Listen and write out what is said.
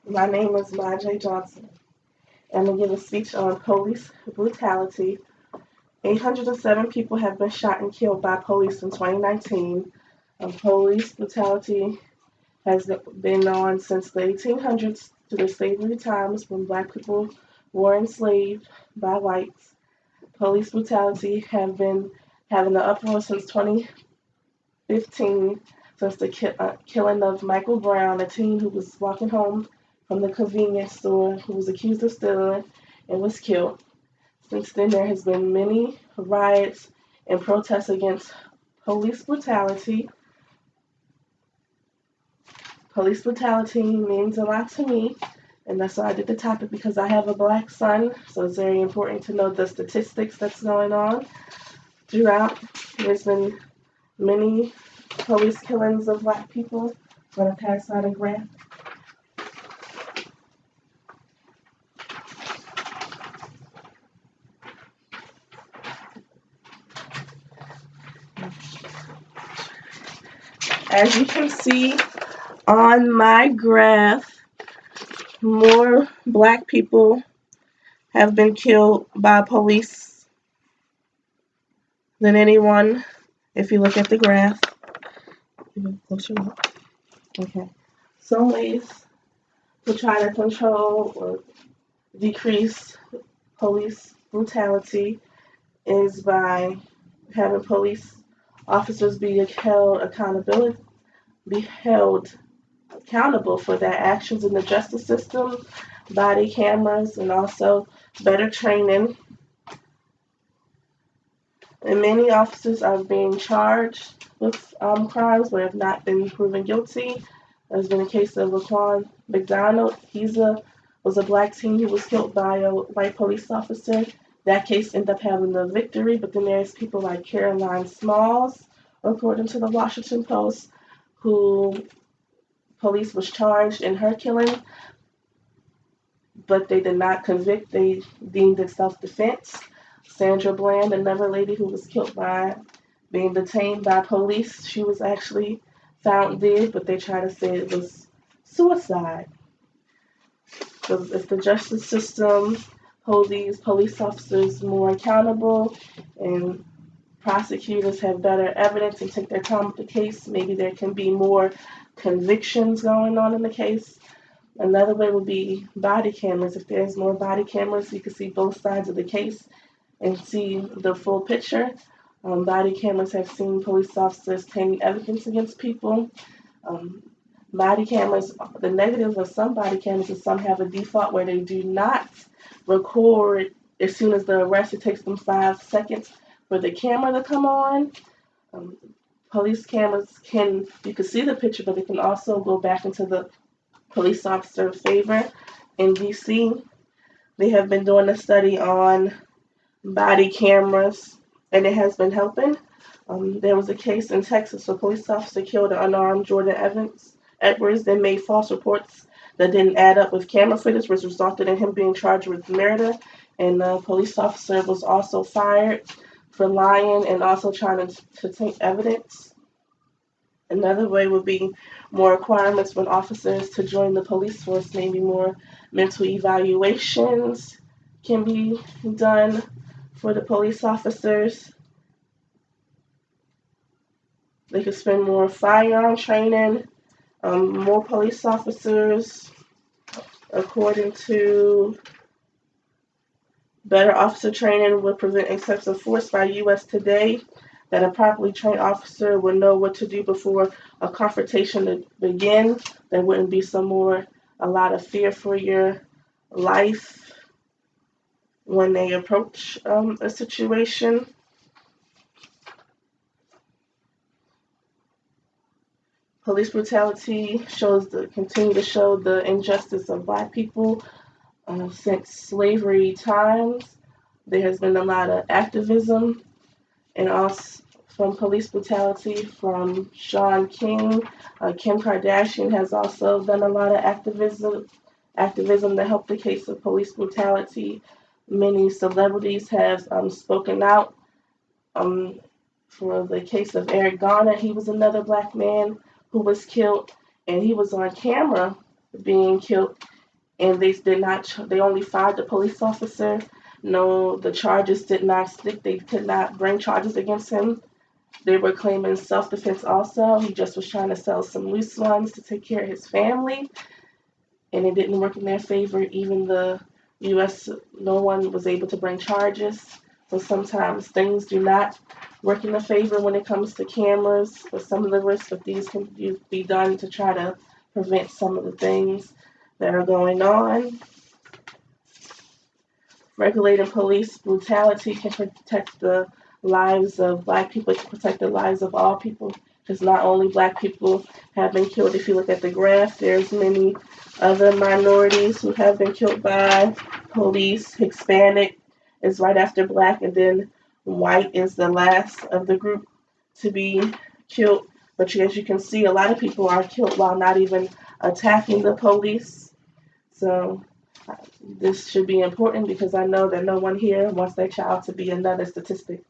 My name is Mhijaie Johnson. I'm going to give a speech on police brutality. 807 people have been shot and killed by police in 2019. Police brutality has been on since the 1800s to the slavery times when black people were enslaved by whites. Police brutality have been having an uproar since 2015, since the killing of Michael Brown, a teen who was walking home from the convenience store who was accused of stealing and was killed. Since then, there has been many riots and protests against police brutality. Police brutality means a lot to me, and that's why I did the topic because I have a black son, so it's very important to know the statistics that's going on throughout. There's been many police killings of black people. I'm going to pass out a graph. As you can see on my graph, more black people have been killed by police than anyone if you look at the graph. Okay. Some ways to try to control or decrease police brutality is by having police officers be held accountable for their actions in the justice system, body cameras, and also better training. And many officers are being charged with crimes but have not been proven guilty. There's been a case of Laquan McDonald. Was a black teen who was killed by a white police officer. That case ended up having the victory, but then there's people like Caroline Smalls, according to the Washington Post, who police was charged in her killing, but they did not convict. They deemed it self-defense. Sandra Bland, another lady who was killed by being detained by police, she was actually found dead, but they tried to say it was suicide. So if the justice system hold these police officers more accountable and prosecutors have better evidence and take their time with the case, maybe there can be more convictions going on in the case. Another way would be body cameras. If there's more body cameras, you can see both sides of the case and see the full picture. Body cameras have seen police officers taking evidence against people. Body cameras, the negative of some body cameras is some have a default where they do not record as soon as they're arrested. It takes them 5 seconds for the camera to come on. Um, Police cameras you can see the picture, but it can also go back into the police officer favor. In DC, they have been doing a study on body cameras, and it has been helping. There was a case in Texas where a police officer killed an unarmed Jordan Edwards, then made false reports that didn't add up with camera footage, which resulted in him being charged with murder. And the police officer was also fired for lying and also trying to take evidence. Another way would be more requirements when officers to join the police force, maybe more mental evaluations can be done for the police officers. They could spend more firearm training, more police officers, according to better officer training would prevent excessive force by U.S. Today, that a properly trained officer would know what to do before a confrontation to begin. There wouldn't be a lot of fear for your life when they approach a situation. Police brutality continue to show the injustice of black people since slavery times. There has been a lot of activism and also from police brutality from Sean King. Kim Kardashian has also done a lot of activism to help the case of police brutality. Many celebrities have spoken out for the case of Eric Garner. He was another black man who was killed, and he was on camera being killed. and they only fired the police officer. No, the charges did not stick. They could not bring charges against him. They were claiming self-defense also. He just was trying to sell some loose ones to take care of his family, and it didn't work in their favor. Even the U.S., no one was able to bring charges. So sometimes things do not work in the favor when it comes to cameras, but some of the risks of these can be done to try to prevent some of the things that are going on. Regulating police brutality can protect the lives of Black people. It can protect the lives of all people, because not only Black people have been killed. If you look at the graph, there's many other minorities who have been killed by police. Hispanic is right after Black, and then white is the last of the group to be killed. But as you can see, a lot of people are killed while not even attacking the police. So this should be important, because I know that no one here wants their child to be another statistic.